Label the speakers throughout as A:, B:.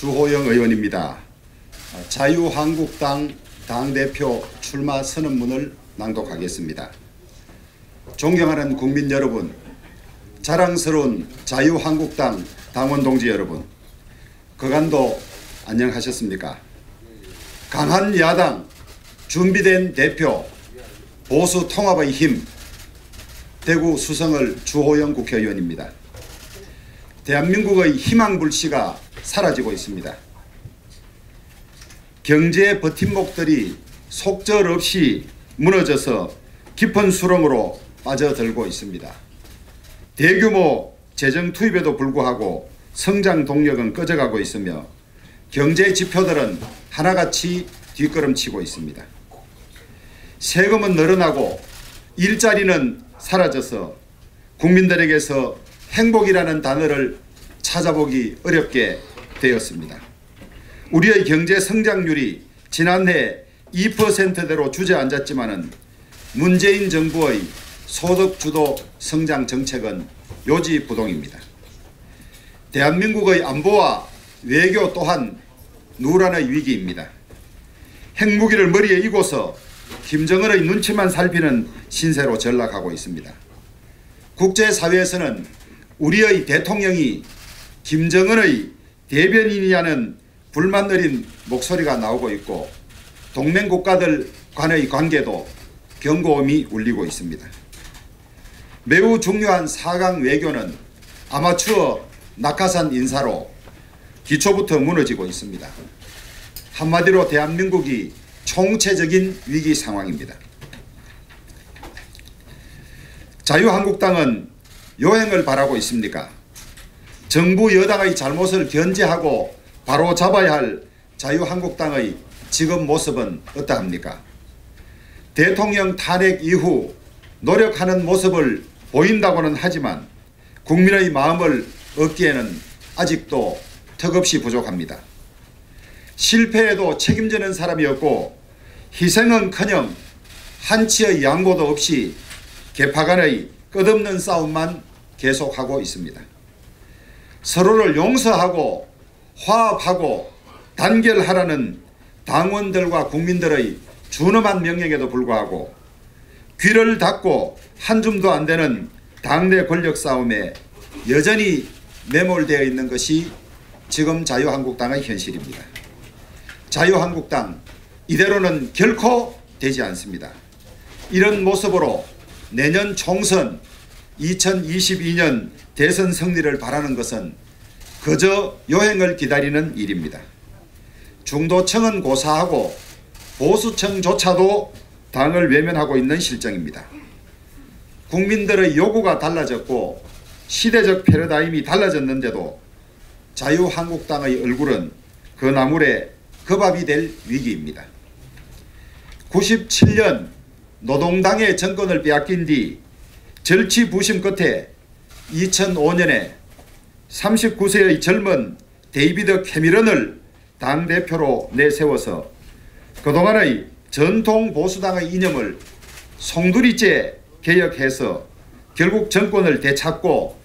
A: 주호영 의원입니다. 자유한국당 당대표 출마 선언문을 낭독하겠습니다. 존경하는 국민 여러분, 자랑스러운 자유한국당 당원 동지 여러분, 그간도 안녕하셨습니까? 강한 야당, 준비된 대표, 보수 통합의 힘, 대구 수성을 주호영 국회의원입니다. 대한민국의 희망불씨가 사라지고 있습니다. 경제 버팀목들이 속절없이 무너져서 깊은 수렁으로 빠져들고 있습니다. 대규모 재정 투입에도 불구하고 성장 동력은 꺼져가고 있으며 경제 지표들은 하나같이 뒷걸음치고 있습니다. 세금은 늘어나고 일자리는 사라져서 국민들에게서 행복이라는 단어를 찾아보기 어렵게 되었습니다. 우리의 경제 성장률이 지난해 2%대로 주저앉았지만은 문재인 정부의 소득주도 성장 정책은 요지부동입니다. 대한민국의 안보와 외교 또한 누란의 위기입니다. 핵무기를 머리에 이고서 김정은의 눈치만 살피는 신세로 전락하고 있습니다. 국제사회에서는 우리의 대통령이 김정은의 대변인이냐는 불만 어린 목소리가 나오고 있고 동맹국가들 간의 관계도 경고음이 울리고 있습니다. 매우 중요한 4강 외교는 아마추어 낙하산 인사로 기초부터 무너지고 있습니다. 한마디로 대한민국이 총체적인 위기 상황입니다. 자유한국당은 요행을 바라고 있습니까? 정부 여당의 잘못을 견제하고 바로잡아야 할 자유한국당의 지금 모습은 어떠합니까? 대통령 탄핵 이후 노력하는 모습을 보인다고는 하지만 국민의 마음을 얻기에는 아직도 턱없이 부족합니다. 실패에도 책임지는 사람이 없고 희생은커녕 한치의 양보도 없이 계파 간의 끝없는 싸움만 계속하고 있습니다. 서로를 용서하고 화합하고 단결하라는 당원들과 국민들의 준엄한 명령에도 불구하고 귀를 닫고 한 줌도 안 되는 당내 권력 싸움에 여전히 매몰되어 있는 것이 지금 자유한국당의 현실입니다. 자유한국당 이대로는 결코 되지 않습니다. 이런 모습으로 내년 총선 2022년 대선 승리를 바라는 것은 그저 요행을 기다리는 일입니다. 중도층은 고사하고 보수층조차도 당을 외면하고 있는 실정입니다. 국민들의 요구가 달라졌고 시대적 패러다임이 달라졌는데도 자유한국당의 얼굴은 그 나물에 그 밥이 될 위기입니다. 97년 노동당의 정권을 빼앗긴 뒤 절치부심 끝에 2005년에 39세의 젊은 데이비드 캐미런을 당대표로 내세워서 그동안의 전통 보수당의 이념을 송두리째 개혁해서 결국 정권을 되찾고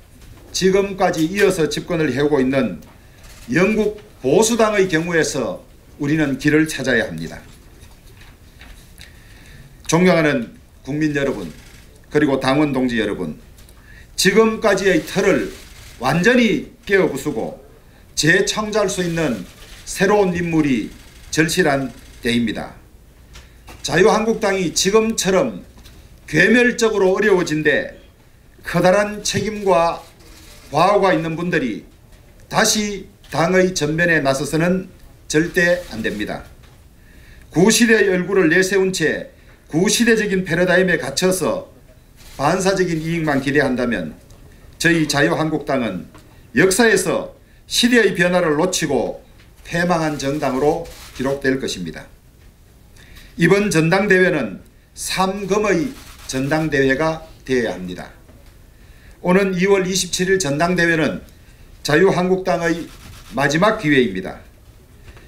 A: 지금까지 이어서 집권을 해오고 있는 영국 보수당의 경우에서 우리는 길을 찾아야 합니다. 존경하는 국민 여러분, 그리고 당원 동지 여러분, 지금까지의 틀을 완전히 깨어부수고 재창조할 수 있는 새로운 인물이 절실한 때입니다. 자유한국당이 지금처럼 괴멸적으로 어려워진 데 커다란 책임과 과오가 있는 분들이 다시 당의 전면에 나서서는 절대 안됩니다. 구시대의 얼굴을 내세운 채 구시대적인 패러다임에 갇혀서 반사적인 이익만 기대한다면 저희 자유한국당은 역사에서 시대의 변화를 놓치고 패망한 정당으로 기록될 것입니다. 이번 전당대회는 삼검의 전당대회가 되어야 합니다. 오는 2월 27일 전당대회는 자유한국당의 마지막 기회입니다.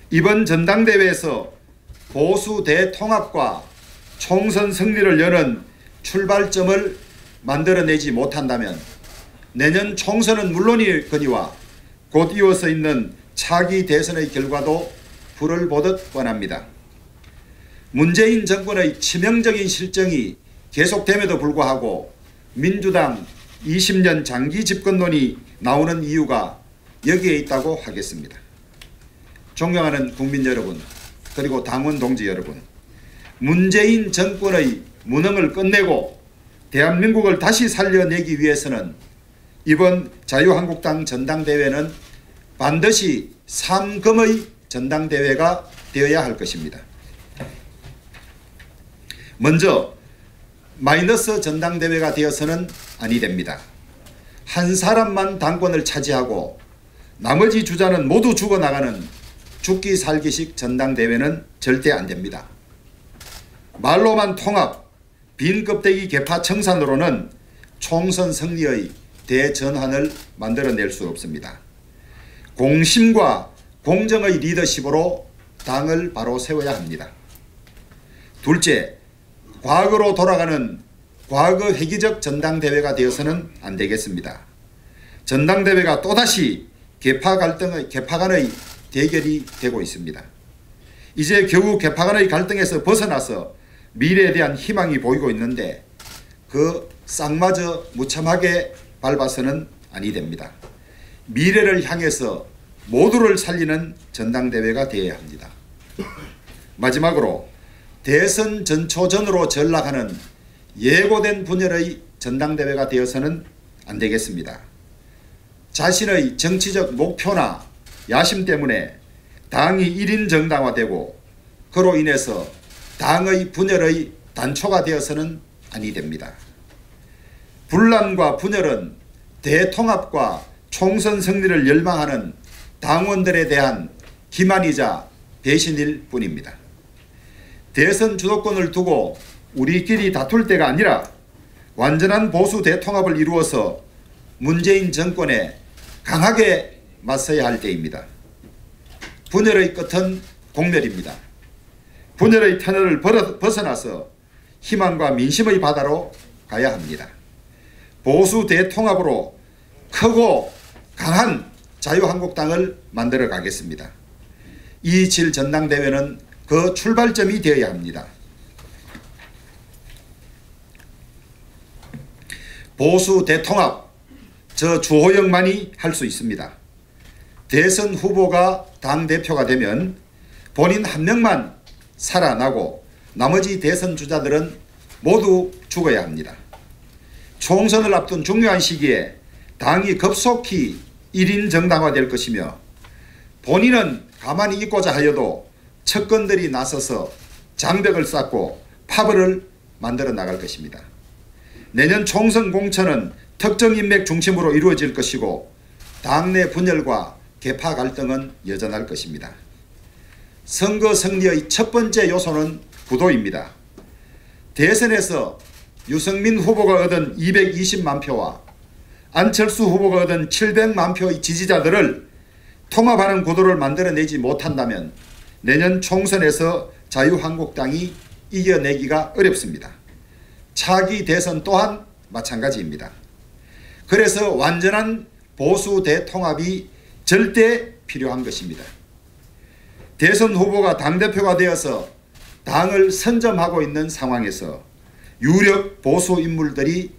A: 이번 전당대회에서 보수 대통합과 총선 승리를 여는 출발점을 만들어내지 못한다면 내년 총선은 물론이거니와 곧 이어서 있는 차기 대선의 결과도 불을 보듯 뻔합니다. 문재인 정권의 치명적인 실정이 계속됨에도 불구하고 민주당 20년 장기 집권론이 나오는 이유가 여기에 있다고 하겠습니다. 존경하는 국민 여러분, 그리고 당원 동지 여러분, 문재인 정권의 무능을 끝내고 대한민국을 다시 살려내기 위해서는 이번 자유한국당 전당대회는 반드시 3금의 전당대회가 되어야 할 것입니다. 먼저 마이너스 전당대회가 되어서는 아니 됩니다. 한 사람만 당권을 차지하고 나머지 주자는 모두 죽어나가는 죽기 살기식 전당대회는 절대 안 됩니다. 말로만 통합, 빈 껍데기 개파 청산으로는 총선 승리의 대전환을 만들어낼 수 없습니다. 공심과 공정의 리더십으로 당을 바로 세워야 합니다. 둘째, 과거로 돌아가는 과거 회기적 전당대회가 되어서는 안 되겠습니다. 전당대회가 또다시 개파 간의 대결이 되고 있습니다. 이제 겨우 개파 간의 갈등에서 벗어나서 미래에 대한 희망이 보이고 있는데 그 쌍마저 무참하게 밟아서는 아니 됩니다. 미래를 향해서 모두를 살리는 전당대회가 되어야 합니다. 마지막으로 대선 전초전으로 전락하는 예고된 분열의 전당대회가 되어서는 안 되겠습니다. 자신의 정치적 목표나 야심 때문에 당이 1인 정당화되고 그로 인해서 당의 분열의 단초가 되어서는 아니 됩니다. 분란과 분열은 대통합과 총선 승리를 열망하는 당원들에 대한 기만이자 배신일 뿐입니다. 대선 주도권을 두고 우리끼리 다툴 때가 아니라 완전한 보수 대통합을 이루어서 문재인 정권에 강하게 맞서야 할 때입니다. 분열의 끝은 공멸입니다. 분열의 터널을 벗어나서 희망과 민심의 바다로 가야 합니다. 보수 대통합으로 크고 강한 자유한국당을 만들어 가겠습니다. 227 전당대회는 그 출발점이 되어야 합니다. 보수 대통합, 저 주호영만이 할 수 있습니다. 대선 후보가 당대표가 되면 본인 한 명만 살아나고 나머지 대선 주자들은 모두 죽어야 합니다. 총선을 앞둔 중요한 시기에 당이 급속히 1인 정당화될 것이며 본인은 가만히 있고자 하여도 측근들이 나서서 장벽을 쌓고 파벌을 만들어 나갈 것입니다. 내년 총선 공천은 특정 인맥 중심으로 이루어질 것이고 당내 분열과 개파 갈등은 여전할 것입니다. 선거 승리의 첫 번째 요소는 구도입니다. 대선에서 유승민 후보가 얻은 220만 표와 안철수 후보가 얻은 700만 표의 지지자들을 통합하는 구도를 만들어내지 못한다면 내년 총선에서 자유한국당이 이겨내기가 어렵습니다. 차기 대선 또한 마찬가지입니다. 그래서 완전한 보수 대통합이 절대 필요한 것입니다. 대선 후보가 당대표가 되어서 당을 선점하고 있는 상황에서 유력 보수 인물들이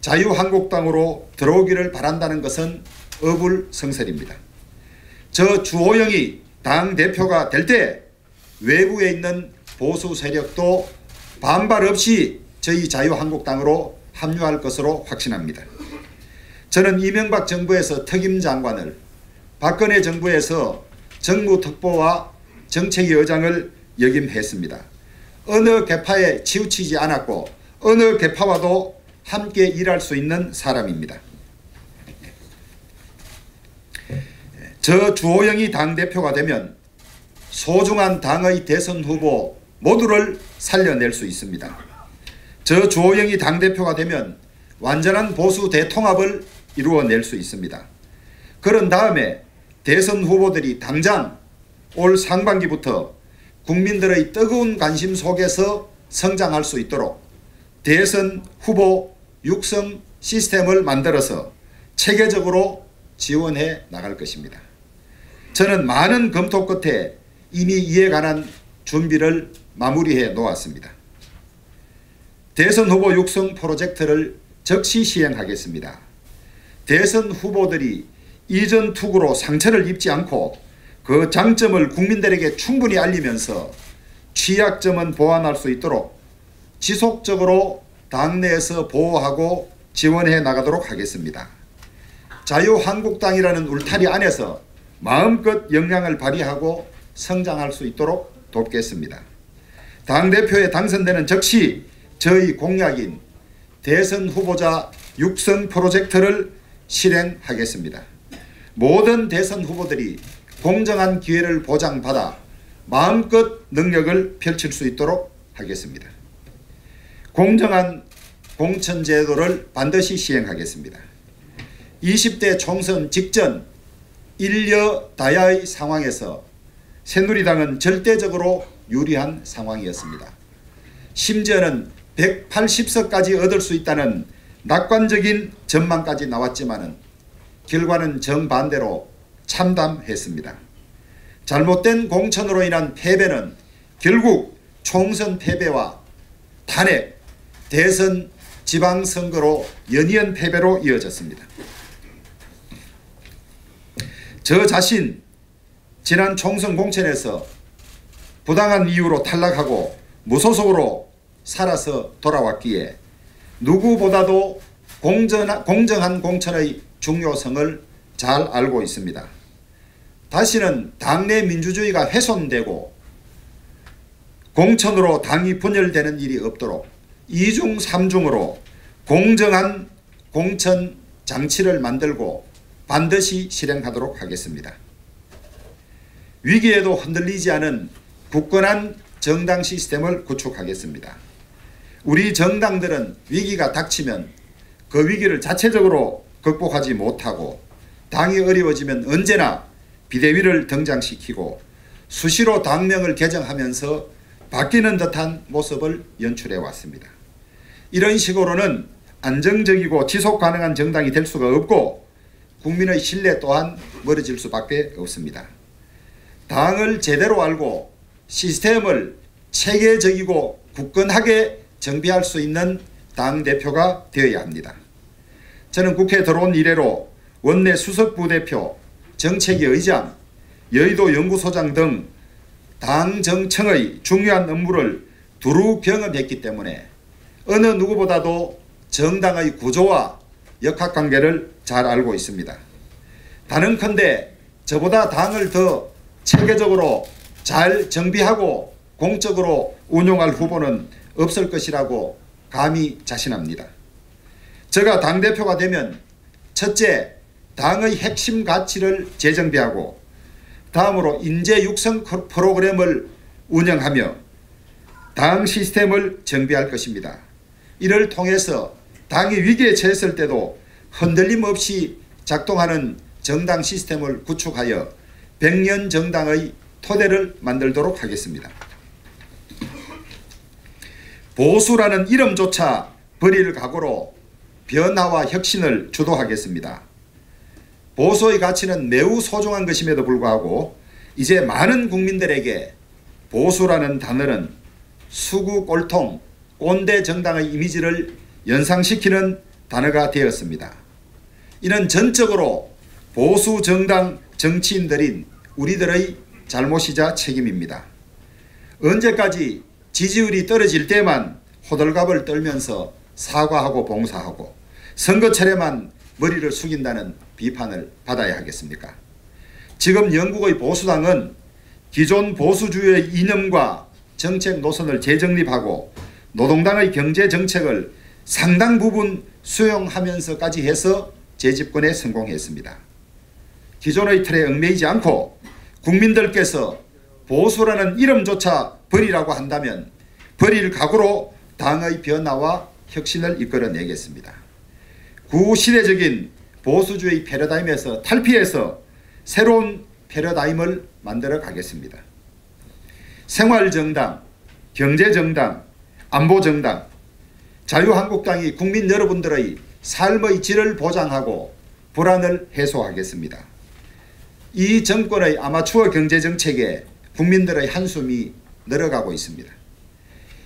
A: 자유한국당으로 들어오기를 바란다는 것은 어불성설입니다. 저 주호영이 당대표가 될 때 외부에 있는 보수 세력도 반발 없이 저희 자유한국당으로 합류할 것으로 확신합니다. 저는 이명박 정부에서 특임장관을, 박근혜 정부에서 정무특보와 정책위 의장을 역임했습니다. 어느 계파에 치우치지 않았고 어느 계파와도 함께 일할 수 있는 사람입니다. 저 주호영이 당대표가 되면 소중한 당의 대선 후보 모두를 살려낼 수 있습니다. 저 주호영이 당대표가 되면 완전한 보수 대통합을 이루어낼 수 있습니다. 그런 다음에 대선 후보들이 당장 올 상반기부터 국민들의 뜨거운 관심 속에서 성장할 수 있도록 대선 후보 육성 시스템을 만들어서 체계적으로 지원해 나갈 것입니다. 저는 많은 검토 끝에 이미 이에 관한 준비를 마무리해 놓았습니다. 대선 후보 육성 프로젝트를 즉시 시행하겠습니다. 대선 후보들이 이전 투구로 상처를 입지 않고 그 장점을 국민들에게 충분히 알리면서 취약점은 보완할 수 있도록 지속적으로 당내에서 보호하고 지원해 나가도록 하겠습니다. 자유한국당이라는 울타리 안에서 마음껏 역량을 발휘하고 성장할 수 있도록 돕겠습니다. 당대표에 당선되는 즉시 저희 공약인 대선 후보자 육성 프로젝트를 실행하겠습니다. 모든 대선 후보들이 공정한 기회를 보장받아 마음껏 능력을 펼칠 수 있도록 하겠습니다. 공정한 공천제도를 반드시 시행하겠습니다. 20대 총선 직전 일여다야의 상황에서 새누리당은 절대적으로 유리한 상황이었습니다. 심지어는 180석까지 얻을 수 있다는 낙관적인 전망까지 나왔지만 결과는 정반대로 참담했습니다. 잘못된 공천으로 인한 패배는 결국 총선 패배와 탄핵, 대선, 지방선거로 연이은 패배로 이어졌습니다. 저 자신 지난 총선 공천에서 부당한 이유로 탈락하고 무소속으로 살아서 돌아왔기에 누구보다도 공정한 공천의 중요성을 잘 알고 있습니다. 다시는 당내 민주주의가 훼손되고 공천으로 당이 분열되는 일이 없도록 2중 3중으로 공정한 공천 장치를 만들고 반드시 실행하도록 하겠습니다. 위기에도 흔들리지 않은 굳건한 정당 시스템을 구축하겠습니다. 우리 정당들은 위기가 닥치면 그 위기를 자체적으로 극복하지 못하고 당이 어려워지면 언제나 비대위를 등장시키고 수시로 당명을 개정하면서 바뀌는 듯한 모습을 연출해 왔습니다. 이런 식으로는 안정적이고 지속 가능한 정당이 될 수가 없고 국민의 신뢰 또한 멀어질 수밖에 없습니다. 당을 제대로 알고 시스템을 체계적이고 굳건하게 정비할 수 있는 당대표가 되어야 합니다. 저는 국회에 들어온 이래로 원내 수석부대표, 정책위 의장, 여의도 연구소장 등 당정청의 중요한 업무를 두루 경험했기 때문에 어느 누구보다도 정당의 구조와 역학관계를 잘 알고 있습니다. 단언컨대 저보다 당을 더 체계적으로 잘 정비하고 공적으로 운용할 후보는 없을 것이라고 감히 자신합니다. 제가 당대표가 되면 첫째, 당의 핵심 가치를 재정비하고 다음으로 인재 육성 프로그램을 운영하며 당 시스템을 정비할 것입니다. 이를 통해서 당이 위기에 처했을 때도 흔들림 없이 작동하는 정당 시스템을 구축하여 100년 정당의 토대를 만들도록 하겠습니다. 보수라는 이름조차 버릴 각오로 변화와 혁신을 주도하겠습니다. 보수의 가치는 매우 소중한 것임에도 불구하고 이제 많은 국민들에게 보수라는 단어는 수구 꼴통, 꼰대 정당의 이미지를 연상시키는 단어가 되었습니다. 이는 전적으로 보수 정당 정치인들인 우리들의 잘못이자 책임입니다. 언제까지 지지율이 떨어질 때만 호들갑을 떨면서 사과하고 봉사하고 선거철에만 머리를 숙인다는 비판을 받아야 하겠습니까? 지금 영국의 보수당은 기존 보수주의의 이념과 정책 노선을 재정립하고 노동당의 경제정책을 상당 부분 수용하면서까지 해서 재집권에 성공했습니다. 기존의 틀에 얽매이지 않고 국민들께서 보수라는 이름조차 버리라고 한다면 버릴 각오로 당의 변화와 혁신을 이끌어내겠습니다. 구시대적인 보수주의 패러다임에서 탈피해서 새로운 패러다임을 만들어 가겠습니다. 생활정당, 경제정당, 안보정당, 자유한국당이 국민 여러분들의 삶의 질을 보장하고 불안을 해소하겠습니다. 이 정권의 아마추어 경제정책에 국민들의 한숨이 늘어가고 있습니다.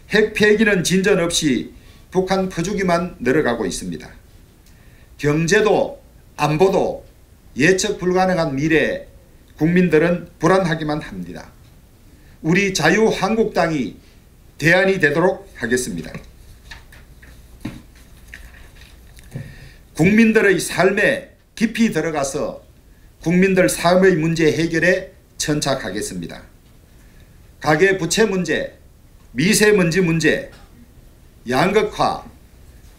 A: 핵 폐기는 진전 없이 북한 퍼주기만 늘어가고 있습니다. 경제도 안보도 예측 불가능한 미래에 국민들은 불안하기만 합니다. 우리 자유한국당이 대안이 되도록 하겠습니다. 국민들의 삶에 깊이 들어가서 국민들 삶의 문제 해결에 천착하겠습니다. 가계부채 문제, 미세먼지 문제, 양극화,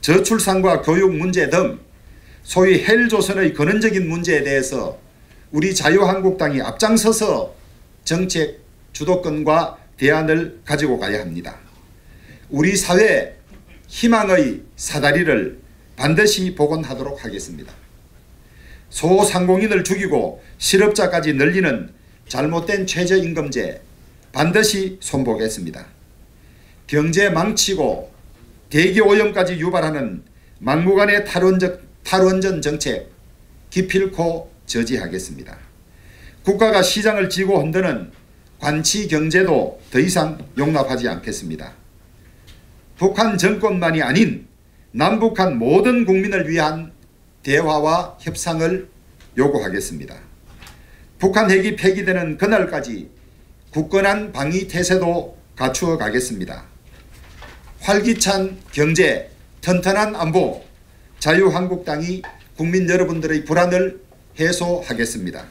A: 저출산과 교육 문제 등 소위 헬조선의 근원적인 문제에 대해서 우리 자유한국당이 앞장서서 정책 주도권과 대안을 가지고 가야 합니다. 우리 사회 희망의 사다리를 반드시 복원하도록 하겠습니다. 소상공인을 죽이고 실업자까지 늘리는 잘못된 최저임금제 반드시 손보겠습니다. 경제 망치고 대기오염까지 유발하는 막무가내 탈원전 정책 기필코 저지하겠습니다. 국가가 시장을 쥐고 흔드는 관치 경제도 더 이상 용납하지 않겠습니다. 북한 정권만이 아닌 남북한 모든 국민을 위한 대화와 협상을 요구하겠습니다. 북한 핵이 폐기되는 그날까지 굳건한 방위 태세도 갖추어 가겠습니다. 활기찬 경제, 튼튼한 안보, 자유한국당이 국민 여러분들의 불안을 해소하겠습니다.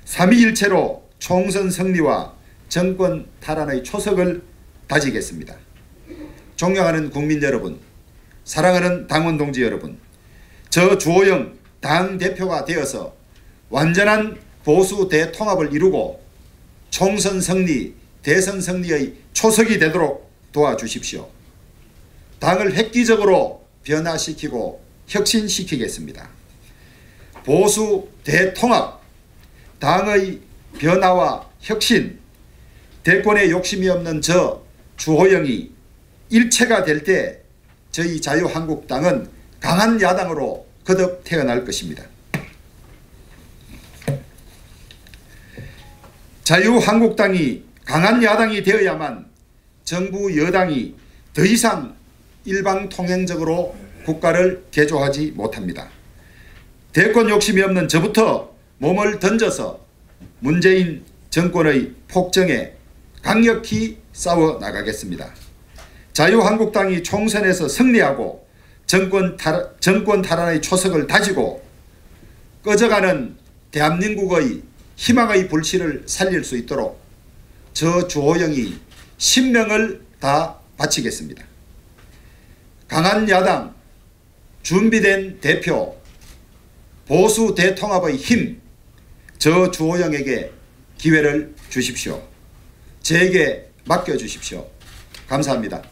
A: 삼위일체로 총선 승리와 정권 탈환의 초석을 다지겠습니다. 존경하는 국민 여러분, 사랑하는 당원 동지 여러분, 저 주호영 당대표가 되어서 완전한 보수 대통합을 이루고 총선 승리, 대선 승리의 초석이 되도록 도와주십시오. 당을 획기적으로 변화시키고 혁신시키겠습니다. 보수 대통합, 당의 변화와 혁신, 대권에 욕심이 없는 저 주호영이 일체가 될 때 저희 자유한국당은 강한 야당으로 거듭 태어날 것입니다. 자유한국당이 강한 야당이 되어야만 정부 여당이 더 이상 일방통행적으로 국가를 개조하지 못합니다. 대권 욕심이 없는 저부터 몸을 던져서 문재인 정권의 폭정에 강력히 싸워 나가겠습니다. 자유한국당이 총선에서 승리하고 정권 탈환의 초석을 다지고 꺼져가는 대한민국의 희망의 불씨를 살릴 수 있도록 저 주호영이 신명을 다 바치겠습니다. 강한 야당, 준비된 대표, 보수 대통합의 힘, 저 주호영에게 기회를 주십시오. 제게 맡겨주십시오. 감사합니다.